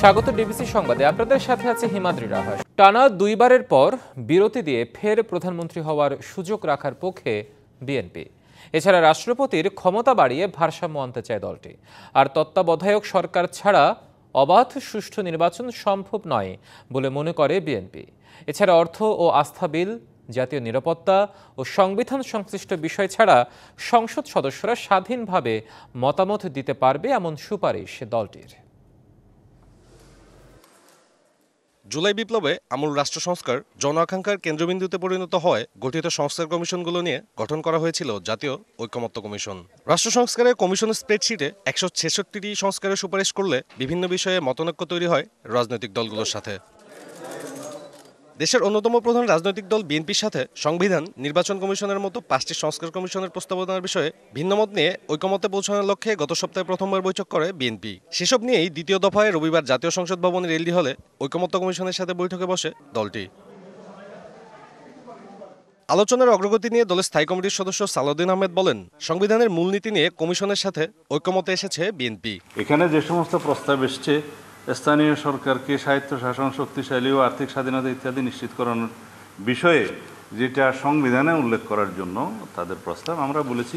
স্বাগত ডিবিসি সংবাদে আপনাদের সাথে আছে হিমাদ্রি রাহা। টানা দুইবারের পর বিরতি দিয়ে ফের প্রধানমন্ত্রী হওয়ার সুযোগ রাখার পক্ষে বিএনপি। এছাড়া রাষ্ট্রপতির ক্ষমতা বাড়িয়ে ভারসাম্য আনতে চায় দলটি। আর তত্ত্বাবধায়ক সরকার ছাড়া অবাধ সুষ্ঠু নির্বাচন সম্ভব নয় বলে মনে করে বিএনপি। এছাড়া অর্থ ও আস্থা বিল, জাতীয় নিরাপত্তা ও সংবিধান সংশ্লিষ্ট বিষয় ছাড়া সংসদ সদস্যরা স্বাধীনভাবে মতামত দিতে পারবে এমন সুপারিশ দলটির। জুলাই বিপ্লবে আমূল রাষ্ট্র সংস্কার জন আকাঙ্ক্ষার কেন্দ্রবিন্দুতে পরিণত হয় গঠিত সংস্কার কমিশনগুলো নিয়ে গঠন করা হয়েছিল জাতীয় ঐকমত্য কমিশন। রাষ্ট্র সংস্কারের কমিশনের স্প্রেডশিটে ১৬৬টি সংস্কারের সুপারিশ করলে বিভিন্ন বিষয়ে মতনৈক্য তৈরি হয় রাজনৈতিক দলগুলোর সাথে। দেশের অন্যতম প্রধান রাজনৈতিক দল বিএনপির সাথে সংবিধান, নির্বাচন কমিশনের মতো ৫টি সংস্কার কমিশনের প্রস্তাবনার বিষয়ে ভিন্নমত নিয়ে ঐকমত্যে পৌঁছানোর লক্ষ্যে গত সপ্তাহে প্রথমবার বৈঠক করে বিএনপি। সেসব নিয়েই দ্বিতীয় দফায় রবিবার জাতীয় সংসদ ভবনের এলডি হলে ঐকমত্য কমিশনের সাথে বৈঠকে বসে দলটি। আলোচনার অগ্রগতি নিয়ে দলের স্থায়ী কমিটির সদস্য সালাউদ্দিন আহমেদ বলেন, সংবিধানের মূলনীতি নিয়ে কমিশনের সাথে ঐকমত্যে এসেছে বিএনপি। এখানে যে সমস্ত প্রস্তাব এসছে, স্থানীয় সরকারকে স্বায়ত্তশাসন, শক্তিশালী ও আর্থিক স্বাধীনতা ইত্যাদি নিশ্চিতকরণের বিষয়ে যেটা সংবিধানে উল্লেখ করার জন্য তাদের প্রস্তাব, আমরা বলেছি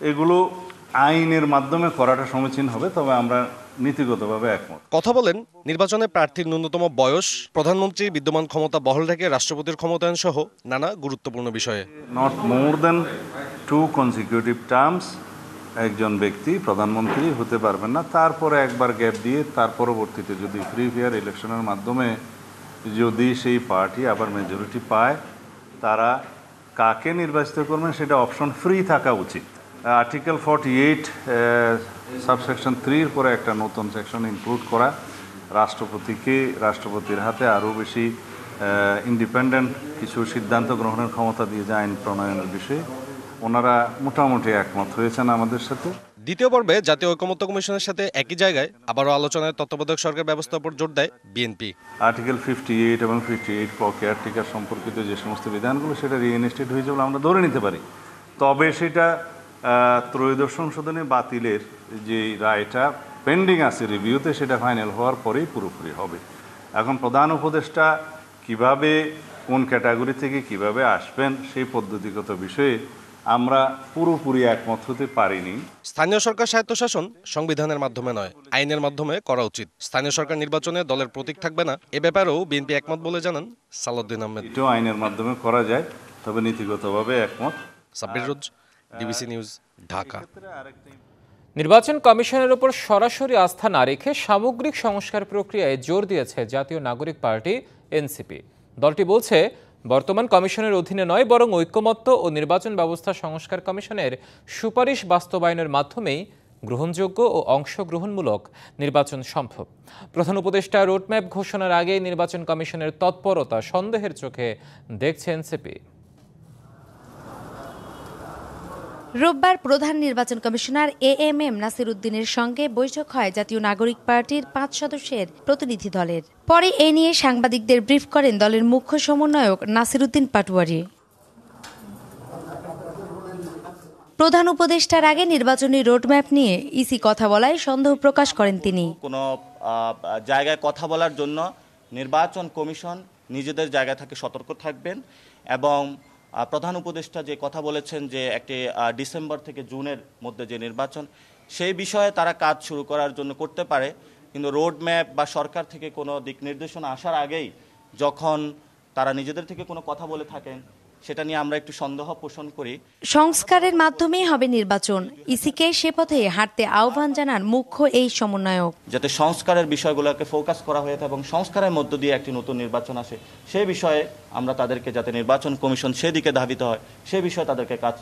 এগুলো আইনের মাধ্যমে করাটা সমীচীন হবে, তবে আমরা নীতিগতভাবে একমত। কথা বলেন নির্বাচনে প্রার্থীর ন্যূনতম বয়স, প্রধানমন্ত্রীর বিদ্যমান ক্ষমতা বহাল রেখে রাষ্ট্রপতির ক্ষমতায়ন সহ নানা গুরুত্বপূর্ণ বিষয়ে। Not more than 2 consecutive terms একজন ব্যক্তি প্রধানমন্ত্রী হতে পারবেন না, তারপরে একবার গ্যাপ দিয়ে তার পরবর্তীতে যদি ফ্রি ফেয়ার ইলেকশনের মাধ্যমে যদি সেই পার্টি আবার মেজরিটি পায়, তারা কাকে নির্বাচিত করবেন সেটা অপশন ফ্রি থাকা উচিত। আর্টিকেল 48 সাবসেকশন 3 এর পরে একটা নতুন সেকশন ইনক্লুড করা, রাষ্ট্রপতির হাতে আরও বেশি ইন্ডিপেন্ডেন্ট কিছু সিদ্ধান্ত গ্রহণের ক্ষমতা দিয়ে যায় আইন প্রণয়নের বিষয়ে। ওনারা মোটামুটি একমত হয়েছেন আমাদের সাথে। দ্বিতীয় পর্বে জাতীয় ঐকমত্য কমিশনের সাথে একই জায়গায় আবারও আলোচনায় তত্ত্বাবধায়ক সরকার ব্যবস্থার উপর জোর দেয় বিএনপি। আর্টিকেল 58 এবং 58 কেয়ারটেকার সম্পর্কিত যে সমস্ত বিধানগুলো সেটা রিইনস্টেট হয়ে যাবে আমরা ধরে নিতে পারি, তবে সেটা ত্রয়োদশ সংশোধনী বাতিলের যে রায়টা পেন্ডিং আছে রিভিউতে, সেটা ফাইনাল হওয়ার পরেই পুরোপুরি হবে। এখন প্রধান উপদেষ্টা কিভাবে, কোন ক্যাটাগরি থেকে কিভাবে আসবেন সেই পদ্ধতিগত বিষয়ে আমরা পুরোপুরি একমত হতে পারিনি। স্থানীয় সরকার স্বায়ত্তশাসন সংবিধানের মাধ্যমে নয়, আইনের মাধ্যমে করা উচিত। স্থানীয় সরকার নির্বাচনে দলের প্রতীক থাকবে না, এ ব্যাপারেও বিএনপি একমত বলে জানান সালাউদ্দিন আহমেদ। এটাও আইনের মাধ্যমে করা যায়, তবে নীতিগতভাবে একমত। সাব্বির রোজ, ডিবিসি নিউজ, ঢাকা। নির্বাচন কমিশনের উপর সরাসরি আস্থা না রেখে সামগ্রিক সংস্কার প্রক্রিয়ায় জোর দিয়েছে জাতীয় নাগরিক পার্টি এনসিপি। দলটি বলছে, বর্তমান কমিশনের অধীনে নয় বরং ঐকমত্য ও নির্বাচন ব্যবস্থা সংস্কার কমিশনের সুপারিশ বাস্তবায়নের মাধ্যমেই গ্রহণযোগ্য ও অংশগ্রহণমূলক নির্বাচন সম্ভব। প্রধান উপদেষ্টা রোডম্যাপ ঘোষণার আগে নির্বাচন কমিশনের তৎপরতা সন্দেহের চোখে দেখছে এনসিপি। রোববার প্রধান নির্বাচন কমিশনার এএমএম নাসির উদ্দিনের সঙ্গে বৈঠক হয় জাতীয় নাগরিক পার্টির 5 সদস্যের প্রতিনিধি দলের। পরে এ নিয়ে সাংবাদিকদের ব্রিফ করেন দলের মুখ্য সমন্বয়ক নাসির উদ্দিন পাটোয়ারি। প্রধান উপদেষ্টার আগে নির্বাচনী রোডম্যাপ নিয়ে ইসি কথা বলায় সন্দেহ প্রকাশ করেন তিনি। কোনো জায়গায় কথা বলার জন্য নির্বাচন কমিশন নিজেদের জায়গা থেকে সতর্ক থাকবেন, এবং প্রধান উপদেষ্টা যে কথা বলেছেন যে একটি ডিসেম্বর থেকে জুনের মধ্যে যে নির্বাচন, সেই বিষয়ে তারা কাজ শুরু করার জন্য করতে পারে, কিন্তু রোডম্যাপ বা সরকার থেকে কোনো দিক নির্দেশনা আসার আগেই যখন তারা নিজেদের থেকে কোনো কথা বলে থাকেন, সেটা নিয়ে আমরা একটু সন্দেহ পোষণ করি। সংস্কারের মাধ্যমেই হবে নির্বাচন, ইসিকে সে পথে হাঁটতে আহ্বান জানান মুখ্য এই সমন্বয়ক। যাতে সংস্কারের বিষয়গুলোকে ফোকাস করা হয়ে থাকে এবং সংস্কারের মধ্য দিয়ে একটি নতুন নির্বাচন আসে, সেই বিষয়ে আমরা তাদেরকে, যাতে নির্বাচন কমিশন সেদিকে ধাবিত হয়, সে বিষয়ে তাদেরকে কাজ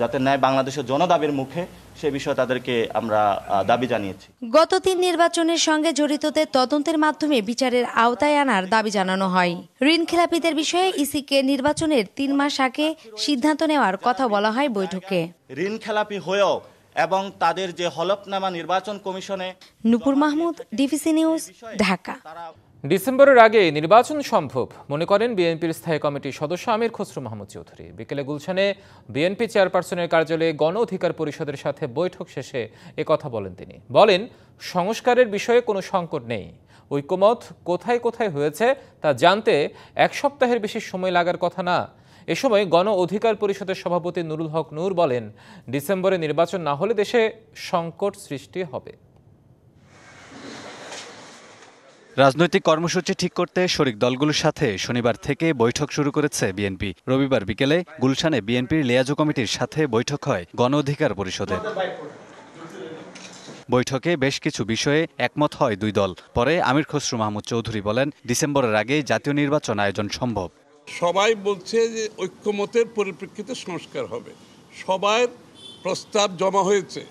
যাতে নেয় বাংলাদেশের জনদাবির মুখে, সে বিষয়ে তাদেরকে আমরা দাবি জানিয়েছি। গত 3 নির্বাচনের সঙ্গে জড়িতদের তদন্তের মাধ্যমে বিচারের আওতায় আনার দাবি জানানো হয়। ঋণ খেলাপিদের বিষয়ে ইসিকে নির্বাচনের 3 মাস আগে সিদ্ধান্ত নেওয়ার কথা বলা হয় বৈঠকে। ঋণ খেলাপি হয়েও এবং তাদের যে হলফনামা নির্বাচন কমিশনে। নূপুর মাহমুদ, ডিবিসি নিউজ, ঢাকা। ডিসেম্বরের আগে নির্বাচন সম্ভব মনে করেন বিএনপির স্থায়ী কমিটির সদস্য আমির খসরু মাহমুদ চৌধুরী। বিকেলে গুলশানে বিএনপি চেয়ারপারসনের কার্যালয়ে গণ অধিকার পরিষদের সাথে বৈঠক শেষে কথা বলেন তিনি। বলেন, সংস্কারের বিষয়ে কোনো সংকট নেই, ঐকমত কোথায় কোথায় হয়েছে তা জানতে এক সপ্তাহের বেশি সময় লাগার কথা না। এ সময় গণ অধিকার পরিষদের সভাপতি নুরুল হক নূর বলেন, ডিসেম্বরে নির্বাচন না হলে দেশে সংকট সৃষ্টি হবে। রাজনৈতিক কর্মসূচি ঠিক করতে শরিক দলগুলোর সাথে শনিবার থেকে বৈঠক শুরু করেছে বিএনপি। রবিবার বিকেলে গুলশানে বিএনপির লিয়াজো কমিটির সাথে বৈঠক হয় গণ অধিকার পরিষদের। বৈঠকে বেশ কিছু বিষয়ে একমত হয় দুই দল। পরে আমির খসরু মাহমুদ চৌধুরী বলেন, ডিসেম্বরের আগে জাতীয় নির্বাচন আয়োজন সম্ভব। সবাই বলছে যে ঐক্যমতের পরিপ্রেক্ষিতে সংস্কার হবে, সবার প্রস্তাব জমা হয়েছে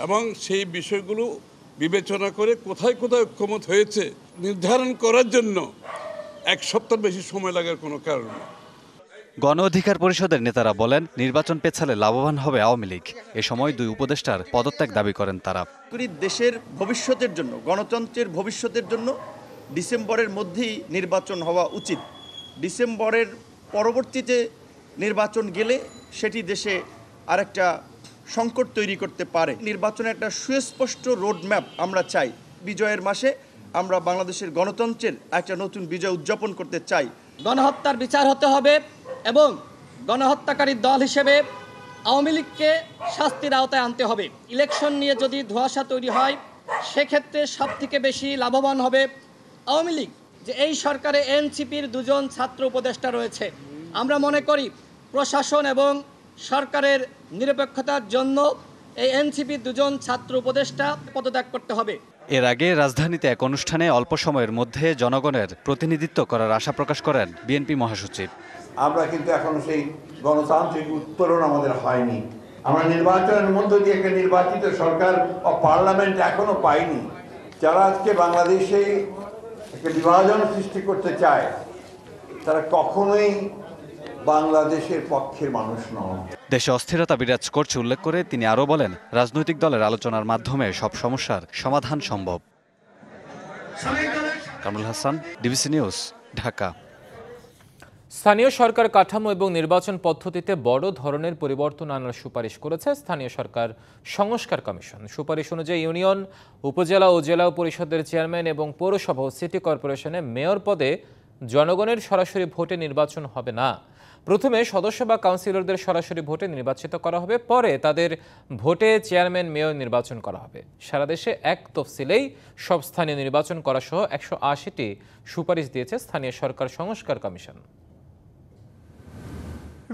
এবং সেই বিষয়গুলো বিবেচনা করে কোথায় কোথায় ঐক্যমত হয়েছে নির্ধারণ করার জন্য এক সপ্তাহ বেশি সময় লাগার কোনো কারণ নেই। গণ অধিকার পরিষদের নেতারা বলেন, নির্বাচন পেছালে লাভবান হবে আওয়ামী লীগ। এ সময় দুই উপদেষ্টার পদত্যাগ দাবি করেন তারা। দেশের ভবিষ্যতের জন্য, গণতন্ত্রের ভবিষ্যতের জন্য ডিসেম্বরের মধ্যেই নির্বাচন হওয়া উচিত। ডিসেম্বরের পরবর্তীতে নির্বাচন গেলে সেটি দেশে আরেকটা সংকট তৈরি করতে পারে। নির্বাচনের একটা সুস্পষ্ট রোডম্যাপ আমরা চাই। বিজয়ের মাসে আমরা বাংলাদেশের গণতন্ত্রের একটা নতুন বিজয় উদযাপন করতে চাই। গণহত্যার বিচার হতে হবে এবং গণহত্যাকারী দল হিসেবে আওয়ামী লীগকে শাস্তির আওতায় আনতে হবে। ইলেকশন নিয়ে যদি ধোঁয়াশা তৈরি হয় সেক্ষেত্রে সবথেকে বেশি লাভবান হবে আওয়ামী লীগ। যে এই সরকারে এনসিপির দুজন ছাত্র উপদেষ্টা রয়েছে, আমরা মনে করি প্রশাসন এবং সরকারের নিরপেক্ষতার জন্য এই এনসিপির দুজন ছাত্র উপদেষ্টা পদত্যাগ করতে হবে। এর আগে রাজধানীতে এক অনুষ্ঠানে অল্প সময়ের মধ্যে জনগণের প্রতিনিধিত্ব করার আশা প্রকাশ করেন বিএনপি মহাসচিব। আমরা কিন্তু এখনো সেই গণতান্ত্রিক উত্তরণ আমাদের হয়নি। আমরা নির্বাচনের মধ্য দিয়ে একটা নির্বাচিত সরকার ও পার্লামেন্ট এখনো পাইনি। যারা আজকে বাংলাদেশে একটা বিভাজন সৃষ্টি করতে চায় তারা কখনোই বাংলাদেশের পক্ষের মানুষ নয়। দেশে অস্থিরতা বিরাজ করছে উল্লেখ করে তিনি আরও বলেন, রাজনৈতিক দলের আলোচনার মাধ্যমে সব সমস্যার সমাধান সম্ভব। Kamrul Hasan, DBC news, Dhaka. স্থানীয় সরকার কাঠামো এবং নির্বাচন পদ্ধতিতে বড় ধরনের পরিবর্তন আনার সুপারিশ করেছে স্থানীয় সরকার সংস্কার কমিশন। সুপারিশ অনুযায়ী ইউনিয়ন, উপজেলা ও জেলা পরিষদের চেয়ারম্যান এবং পৌরসভা ও সিটি কর্পোরেশনে মেয়র পদে জনগণের সরাসরি ভোটে নির্বাচন হবে না। প্রথমে সদস্য বা কাউন্সিলরদের সরাসরি ভোটে নির্বাচিত করা হবে, পরে তাদের ভোটে চেয়ারম্যান, মেয়র নির্বাচন করা হবে। সারা দেশে এক তফসিলেই সব স্থানীয় নির্বাচন করা সহ 180টি সুপারিশ দিয়েছে স্থানীয় সরকার সংস্কার কমিশন।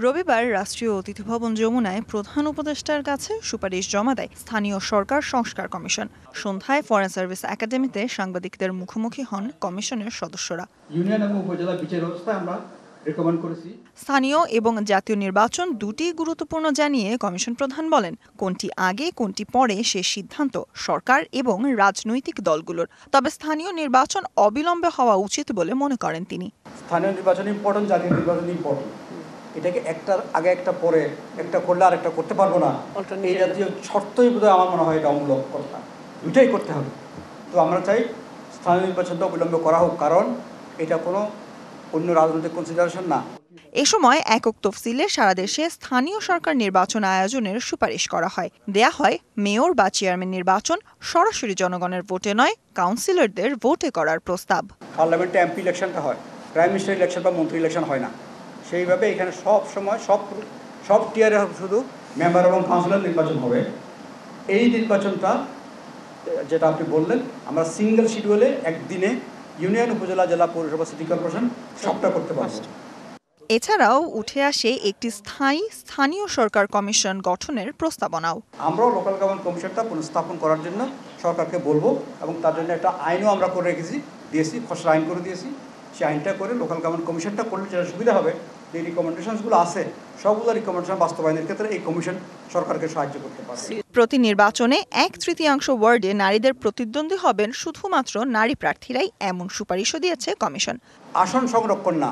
রবিবার রাষ্ট্রীয় অতিথি ভবন যমুনায় প্রধান উপদেষ্টার কাছে সুপারিশ জমা দেয় স্থানীয় সরকার সংস্কার কমিশন। সন্ধ্যায় ফরেন সার্ভিস একাডেমিতে সাংবাদিকদের মুখোমুখি হন কমিশনের সদস্যরা। ইউনিয়ন এবং উপজেলা বিচার ব্যবস্থা আমরা রেকমেন্ড করেছি। স্থানীয় এবং জাতীয় নির্বাচন দুটি গুরুত্বপূর্ণ জানিয়ে কমিশন প্রধান বলেন, কোনটি আগে কোনটি পরে সে সিদ্ধান্ত সরকার এবং রাজনৈতিক দলগুলোর। তবে স্থানীয় নির্বাচন অবিলম্বে হওয়া উচিত বলে মনে করেন তিনি। স্থানীয় নির্বাচন ইম্পর্টেন্ট, জাতীয় নির্বাচন ইম্পর্টেন্ট। এটাকে একটার আগে একটা পরে একটা করলে আর একটা করতে পারবো না, এই জাতীয় শর্তই বোধহয় আমার মনে হয় এটা অমূলক কথা। দুইটাই করতে হবে। তো আমরা চাই স্থানীয় নির্বাচনটা অবিলম্বে করা হোক, কারণ এটা কোনো অন্য রাজনৈতিক কনসিডারেশন না। এ সময় একক তফসিলে সারা দেশে স্থানীয় সরকার নির্বাচন আয়োজনের সুপারিশ করা হয়। দেয়া হয় মেয়র বা চেয়ারম্যান নির্বাচন সরাসরি জনগণের ভোটে নয়, কাউন্সিলরদের ভোটে করার প্রস্তাব। পার্লামেন্টে এমপি ইলেকশনটা হয়, প্রাইম মিনিস্টার ইলেকশন বা মন্ত্রী ইলেকশন হয় না। সেইভাবে এখানে সব সময় সব টিয়ারে শুধু মেম্বার এবং কাউন্সিলর নির্বাচন হবে। এই নির্বাচনটা যেটা আপনি বললেন, আমরা সিঙ্গেল শিডিউলে একদিনে ইউনিয়ন, উপজেলা, জেলা, পৌরসভা, সিটি কর্পোরেশন সবটা করতে পারবো। এছাড়াও উঠে আসে একটি স্থানীয় সরকার কমিশন গঠনের প্রস্তাবনাও। আমরাও লোকাল গভর্নমেন্ট কমিশনটা পুনঃস্থাপন করার জন্য সরকারকে বলবো এবং তার জন্য একটা আইনও আমরা করে দিয়েছি, খসড়া আইন করে দিয়েছি। সেই আইনটা করে লোকাল গভর্নমেন্ট কমিশনটা করলে যেটা সুবিধা হবে, যে রিকমেন্ডেশনসগুলো আছে সবগুলো রিকমেন্ডেশন বাস্তবায়নের ক্ষেত্রে এই কমিশন সরকারকে সাহায্য করতে পারে। প্রতি নির্বাচনে 1/3 ওয়ার্ডে নারীদের প্রতিদ্বন্দ্বী হবেন শুধুমাত্র নারী প্রার্থীরাই, এমন সুপারিশও দিয়েছে কমিশন। আসন সংরক্ষণ না,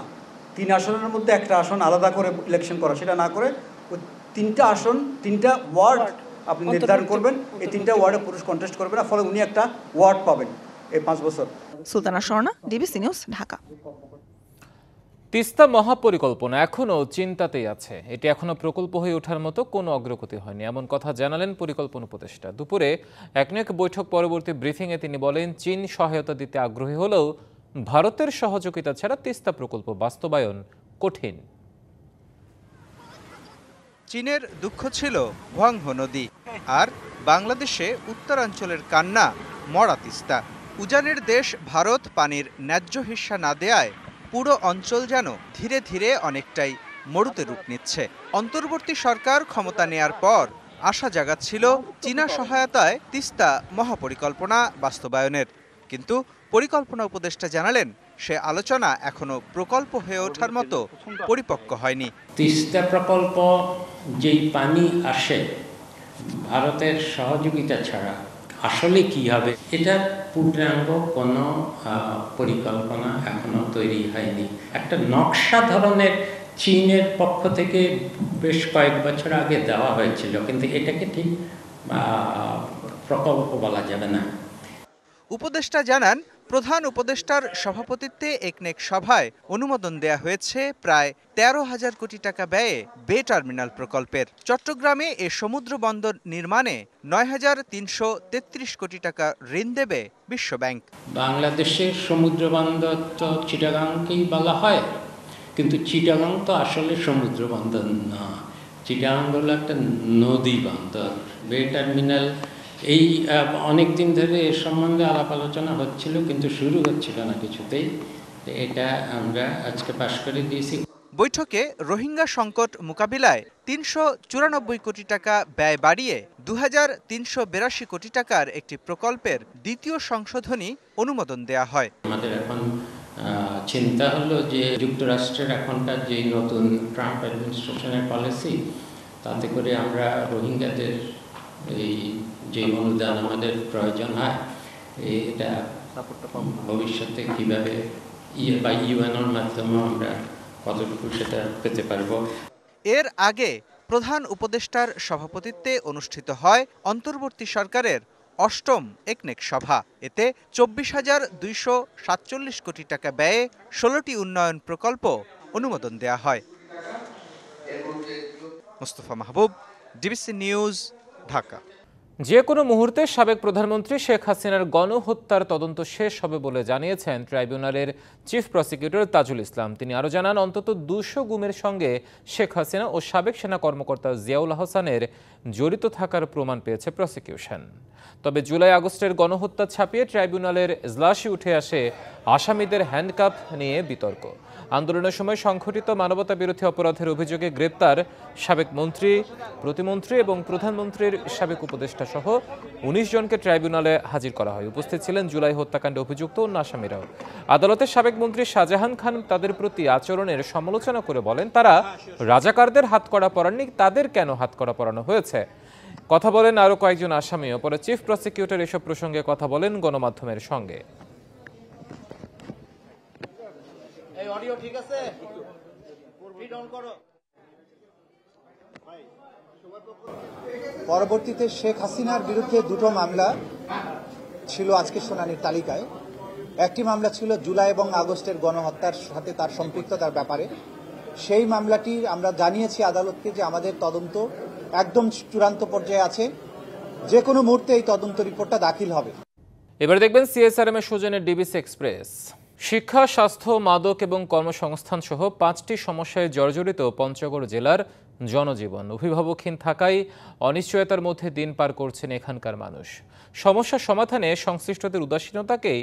3 আসনের মধ্যে একটা আসন আলাদা করে ইলেকশন করা, সেটা না করে ওই 3টা আসন 3টা ওয়ার্ড আপনি নির্ধারণ করবেন। এই 3টা ওয়ার্ডে পুরুষ কন্টেস্ট করবে না, ফলে উনি একটা ওয়ার্ড পাবেন এই 5 বছর। Sultana Swarna, DBC news, Dhaka. তিস্তা মহাপরিকল্পনা এখনও চিন্তাতেই আছে। এটি এখনো প্রকল্প হয়ে ওঠার মতো কোনো অগ্রগতি হয়নি, এমন কথা জানালেন পরিকল্পনা উপদেষ্টা। দুপুরে একনেক বৈঠক পরবর্তী ব্রিফিংয়ে তিনি বলেন, চীন সহায়তা দিতে আগ্রহী হলেও ভারতের সহযোগিতা ছাড়া তিস্তা প্রকল্প বাস্তবায়ন কঠিন। চীনের দুঃখ ছিল হুয়াংহো নদী, আর বাংলাদেশে উত্তরাঞ্চলের কান্না মরা তিস্তা। উজানের দেশ ভারত পানির ন্যায্য হিস্সা না দেয়ায় পুরো অঞ্চল যেন ধীরে ধীরে অনেকটাই মরুতে রূপ নিচ্ছে। অন্তর্বর্তী সরকার ক্ষমতা নেয়ার পর আশা জাগাচ্ছিল চীনা সহায়তায় তিস্তা মহাপরিকল্পনা বাস্তবায়নের, কিন্তু পরিকল্পনা উপদেষ্টা জানালেন সে আলোচনা এখনো প্রকল্প হয়ে ওঠার মতো পরিপক্ক হয়নি। তিস্তা প্রকল্প যেই পানি আসে ভারতের সহযোগিতা ছাড়া আসলে কি হবে, এটা পূর্ণাঙ্গ কোনো পরিকল্পনা এখনো তৈরি হয়নি। একটা নকশা ধরনের চীনের পক্ষ থেকে বেশ কয়েক বছর আগে দেওয়া হয়েছিল, কিন্তু এটাকে ঠিক প্রকল্প বলা যাবে না। উপদেষ্টা জানান, প্রধান উপদেষ্টার সভাপতিত্বে একনেক সভায় অনুমোদন দেয়া হয়েছে প্রায় 13,000 কোটি টাকা ব্যয়ে বে টার্মিনাল প্রকল্পের। চট্টগ্রামে এ সমুদ্র বন্দর নির্মাণে 9,333 কোটি টাকা ঋণ দেবে বিশ্বব্যাংক। বাংলাদেশের সমুদ্র বন্দর তো চিটাগাংকেই বলা হয়, কিন্তু চিটাগাং তো আসলে সমুদ্র বন্দর না, চিটাগাং হলো একটা নদী বন্দর। বে টার্মিনাল এই অনেক দিন ধরে এর সম্বন্ধে আলাপ আলোচনা হচ্ছিল, কিন্তু শুরু হচ্ছিল না কিছুতেই। এটা আমরা আজকে পাশ করে দিয়েছি। বৈঠকে রোহিঙ্গা সংকট মোকাবিলায় 394 কোটি টাকা ব্যয় বাড়িয়ে 2,382 কোটি টাকার একটি প্রকল্পের দ্বিতীয় সংশোধনী অনুমোদন দেয়া হয়। আমাদের এখন চিন্তা হলো যে যুক্তরাষ্ট্রের এখনকার যে নতুন ট্রাম্প অ্যাডমিনিস্ট্রেশনের পলিসি, তাতে করে আমরা রোহিঙ্গাদের এই যে অনুদান আমাদের প্রয়োজন হয়, এটা ভবিষ্যতে কীভাবে বা ইউএনওর মাধ্যমে আমরা কতটুকু সেটা পেতে পারবো। এর আগে প্রধান উপদেষ্টার সভাপতিত্বে অনুষ্ঠিত হয় অন্তর্বর্তী সরকারের ৮ম একনেক সভা। এতে 24,247 কোটি টাকা ব্যয়ে 16টি উন্নয়ন প্রকল্প অনুমোদন দেয়া হয়। মোস্তফা মাহবুব, ডিবিসি নিউজ, ঢাকা। যে কোনো মুহূর্তে সাবেক প্রধানমন্ত্রী শেখ হাসিনার গণহত্যার তদন্ত শেষ হবে বলে জানিয়েছেন ট্রাইব্যুনালের চিফ প্রসিকিউটর তাজুল ইসলাম। তিনি আরও জানান, অন্তত 200 গুমের সঙ্গে শেখ হাসিনা ও সাবেক সেনা কর্মকর্তা জিয়াউল হাসানের জড়িত থাকার প্রমাণ পেয়েছে প্রসিকিউশন। তবে জুলাই আগস্টের গণহত্যা ছাপিয়ে ট্রাইব্যুনালের এজলাসে উঠে আসে আসামিদের হ্যান্ডকাপ নিয়ে বিতর্ক। আন্দোলনের সময় সংঘটিত মানবতা বিরোধী অপরাধের অভিযোগে গ্রেপ্তার সাবেক মন্ত্রী, প্রতিমন্ত্রী এবং প্রধানমন্ত্রীর সাবেক উপদেষ্টা সহ 19 জনকে ট্রাইব্যুনালে হাজির করা হয়। উপস্থিত ছিলেন জুলাই হত্যাকাণ্ডে অভিযুক্ত অন্য আসামিরাও। আদালতের সাবেক মন্ত্রী শাহজাহান খান তাদের প্রতি আচরণের সমালোচনা করে বলেন, তারা রাজাকারদের হাতকড়া পরাননি, তাদের কেন হাতকড়া পরানো হয়েছে। কথা বলেন আরও কয়েকজন আসামিও। পরে চিফ প্রসিকিউটর এসব প্রসঙ্গে কথা বলেন গণমাধ্যমের সঙ্গে। পরবর্তীতে শেখ হাসিনার বিরুদ্ধে দুটো মামলা ছিল আজকের শুনানির তালিকায়। একটি মামলা ছিল জুলাই এবং আগস্টের গণহত্যার সাথে তার সম্পৃক্ততার ব্যাপারে। সেই মামলাটি আমরা জানিয়েছি আদালতকে যে আমাদের তদন্ত একদম চূড়ান্ত পর্যায়ে আছে, যে কোনো মুহূর্তে এই তদন্ত রিপোর্টটা দাখিল হবে। এবার দেখবেন সিএসআরএম এর সৌজন্যে ডিবিসি এক্সপ্রেস। শিক্ষা, স্বাস্থ্য, মাদক এবং কর্মসংস্থান সহ 5টি সমস্যায় জর্জরিত পঞ্চগড় জেলার জনজীবন। অভিভাবকহীন থাকায় অনিশ্চয়তার মধ্যে দিন পার করছেন এখানকার মানুষ। সমস্যা সমাধানে সংশ্লিষ্টদের উদাসীনতাকেই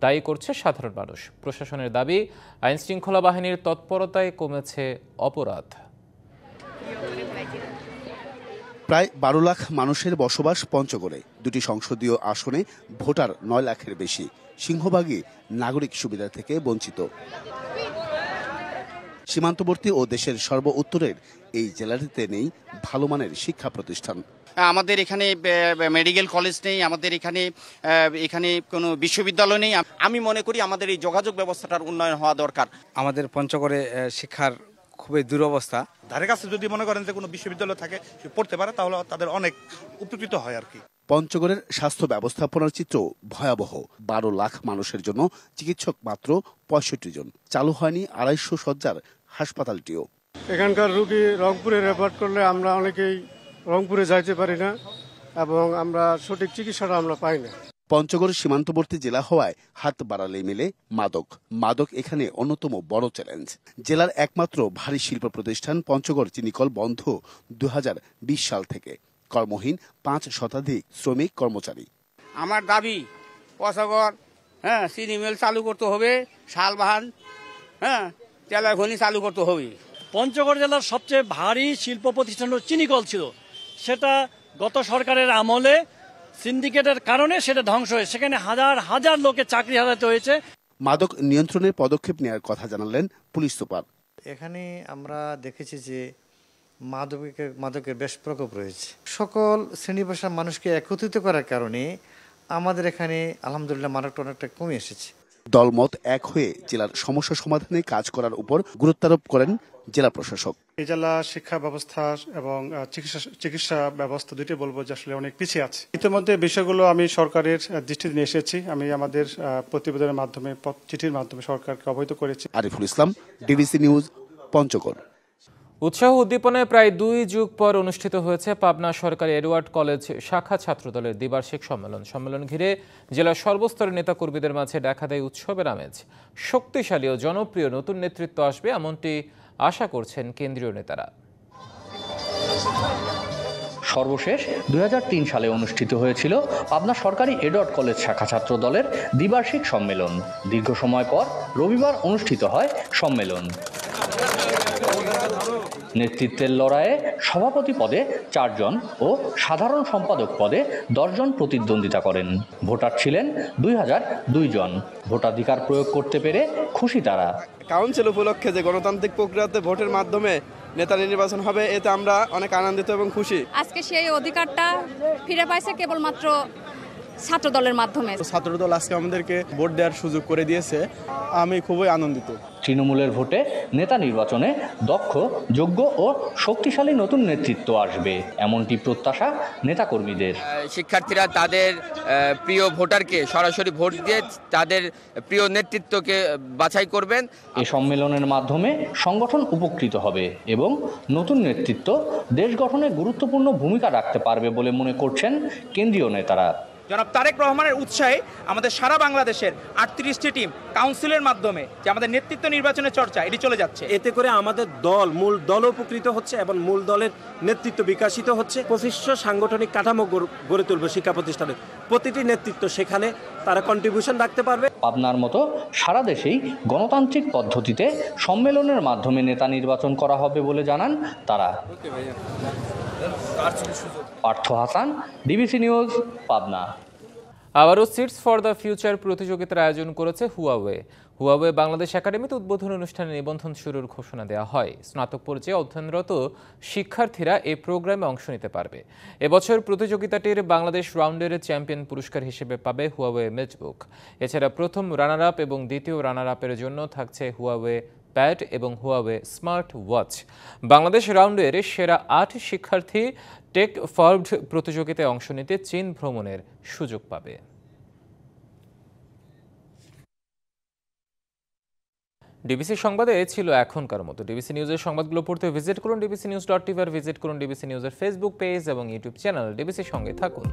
দায়ী করছে সাধারণ মানুষ। প্রশাসনের দাবি, আইনশৃঙ্খলা বাহিনীর তৎপরতায় কমেছে অপরাধ। প্রায় 12 লাখ মানুষের বসবাস পঞ্চগড়ে। 2টি সংসদীয় আসনে ভোটার 9 লাখের বেশি। সিংহভাগই নাগরিক সুবিধা থেকে বঞ্চিত। সীমান্তবর্তী ও দেশের সর্ব উত্তরের এই জেলাটিতে নেই ভালো মানের শিক্ষা প্রতিষ্ঠান। আমাদের এখানে মেডিকেল কলেজ নেই, আমাদের এখানে কোনো বিশ্ববিদ্যালয় নেই। আমি মনে করি আমাদের এই যোগাযোগ ব্যবস্থাটার উন্নয়ন হওয়া দরকার। আমাদের পঞ্চগড়ে শিক্ষার খুবই দুরবস্থা। ধারে কাছে যদি মনে করেন যে কোনো বিশ্ববিদ্যালয় থাকে পড়তে পারে, তাহলে তাদের অনেক উপকৃত হয় আর কি। পঞ্চগড়ের স্বাস্থ্য ব্যবস্থাপনার চিত্র ভয়াবহ। 12 লাখ মানুষের জন্য চিকিৎসক মাত্র 65 জন। চালু হয়নি 250 শয্যার হাসপাতালটিও। এখানকার রোগী রংপুরে রেফার করলে আমরা অনেকেই রংপুরে যাইতে পারি না এবং আমরা সঠিক চিকিৎসাটা আমরা পাই না। পঞ্চগড় সীমান্তবর্তী জেলা হওয়ায় হাত বাড়ালে মিলে মাদক এখানে অন্যতম বড় চ্যালেঞ্জ। জেলার একমাত্র ভারী শিল্প প্রতিষ্ঠান পঞ্চগড় চিনিকল বন্ধ 2020 সাল থেকে। কর্মহীন 5 শতাধিক শ্রমিক কর্মচারী। আমার দাবি পঞ্চগড় চিনি মিল চালু করতে হবে, শালবাহান তেলের খনি চালু করতে হবে। পঞ্চগড় জেলার সবচেয়ে ভারী শিল্প প্রতিষ্ঠান চিনিকল ছিল, সেটা গত সরকারের আমলে সিন্ডিকেটের কারণে সেটা ধ্বংস হয়ে সেখানে হাজার হাজার লোকের চাকরি হারাতে হয়েছে। মাদক নিয়ন্ত্রণের পদক্ষেপ নেওয়ার কথা জানালেন পুলিশ সুপার। এখানে আমরা দেখেছি যে মাদকের বেশ প্রকোপ রয়েছে। সকল শ্রেণী পেশার মানুষকে একত্রিত করার কারণে আমাদের এখানে আলহামদুলিল্লাহ মাদকটা অনেকটা কমে এসেছে। দলমত এক হয়ে জেলার সমস্যা সমাধানে কাজ করার উপর গুরুত্বারোপ করেন জেলা প্রশাসক। এই জেলা শিক্ষা ব্যবস্থা এবং চিকিৎসা ব্যবস্থা দুটি বলবো যে আসলে অনেক পিছিয়ে আছে। ইতিমধ্যে বিষয়গুলো আমি সরকারের দৃষ্টিতে নিয়ে এসেছি। আমি আমাদের প্রতিবেদনের মাধ্যমে, চিঠির মাধ্যমে সরকারকে অবহিত করেছি। Ariful Islam, DBC news, Panchagarh. উৎসাহ উদ্দীপনায় প্রায় 2 যুগ পর অনুষ্ঠিত হয়েছে পাবনা সরকারি এডওয়ার্ড কলেজ শাখা ছাত্রদলের দ্বিবার্ষিক সম্মেলন ঘিরে জেলার সর্বস্তরের নেতাকর্মীদের মাঝে দেখা দেয় উৎসবের আমেজ। শক্তিশালী ও জনপ্রিয় নতুন নেতৃত্ব আসবে এমনটি আশা করছেন কেন্দ্রীয় নেতারা। সর্বশেষ 2003 সালে অনুষ্ঠিত হয়েছিল পাবনা সরকারি এডওয়ার্ড কলেজ শাখা ছাত্র দলের দ্বিবার্ষিক সম্মেলন। দীর্ঘ সময় পর রবিবার অনুষ্ঠিত হয় সম্মেলন। নেতৃত্বের লড়াইয়ে সভাপতি পদে 4 জন ও সাধারণ সম্পাদক পদে 10 জন প্রতিদ্বন্দ্বিতা করেন। ভোটার ছিলেন 2002 জন। ভোটাধিকার প্রয়োগ করতে পেরে খুশি তারা। কাউন্সিল উপলক্ষে যে গণতান্ত্রিক প্রক্রিয়াতে ভোটের মাধ্যমে নেতা নির্বাচন হবে, এতে আমরা অনেক আনন্দিত এবং খুশি। আজকে সেই অধিকারটা ফিরে পাইছে কেবলমাত্র ছাত্র দলের মাধ্যমে। ছাত্র দল আজকে আমাদেরকে ভোট দেওয়ার সুযোগ করে দিয়েছে, আমি খুবই আনন্দিত। তৃণমূলের ভোটে নেতা নির্বাচনে দক্ষ, যোগ্য ও শক্তিশালী নতুন নেতৃত্ব আসবে এমনটি প্রত্যাশা নেতাকর্মীদের। শিক্ষার্থীরা তাদের প্রিয় ভোটারকে সরাসরি ভোট দিয়ে তাদের প্রিয় নেতৃত্বকে বাছাই করবেন। এই সম্মেলনের মাধ্যমে সংগঠন উপকৃত হবে এবং নতুন নেতৃত্ব দেশ গঠনে গুরুত্বপূর্ণ ভূমিকা রাখতে পারবে বলে মনে করছেন কেন্দ্রীয় নেতারা। জনাব তারেক রহমানের উৎসাহে আমাদের সারা বাংলাদেশের 38টি টিম কাউন্সিলের মাধ্যমে যে আমাদের নেতৃত্ব নির্বাচনের চর্চা এটি চলে যাচ্ছে। এতে করে আমাদের মূল দল উপকৃত হচ্ছে এবং মূল দলের নেতৃত্ব বিকাশিত হচ্ছে। 2500 সাংগঠনিক কাঠামো গড়ে তুলবে শিক্ষা প্রতিষ্ঠানের। প্রতিটি নেতৃত্ব সেখানে তারা কন্ট্রিবিউশন রাখতে পারবে। পাবনার মতো সারা দেশেই গণতান্ত্রিক পদ্ধতিতে সম্মেলনের মাধ্যমে নেতা নির্বাচন করা হবে বলে জানান তারা। Partha Hasan, DBC news, Pabna. আবারও সিটস ফর দ্য ফিউচার প্রতিযোগিতার আয়োজন করেছে হুয়াওয়ে বাংলাদেশ একাডেমিতে উদ্বোধন অনুষ্ঠানে নিবন্ধন শুরুর ঘোষণা দেওয়া হয়। স্নাতক পর্যায়ে অধ্যয়নরত শিক্ষার্থীরা এই প্রোগ্রামে অংশ নিতে পারবে। এবছর প্রতিযোগিতাটির বাংলাদেশ রাউন্ডের চ্যাম্পিয়ন পুরস্কার হিসেবে পাবে হুয়াওয়ে ম্যাচবুক। এছাড়া প্রথম রানার আপ এবং দ্বিতীয় রানার আপের জন্য থাকছে হুয়াওয়ে প্যাড এবং হুয়াওয়ে স্মার্ট ওয়াচ। বাংলাদেশ রাউন্ডের সেরা 8 শিক্ষার্থী টেক ফরওয়ার্ড প্রতিযোগিতায় অংশ নিতে চীন ভ্রমণের সুযোগ পাবে। ডিবিসি সংবাদে ছিল এখনকার মতো। ডিবিসি নিউজের সংবাদগুলো পড়তে ভিজিট করুন dbcnews.tv আর ভিজিট করুন ডিবিসি নিউজের ফেসবুক পেজ এবং ইউটিউব চ্যানেল। ডিবিসির সঙ্গে থাকুন।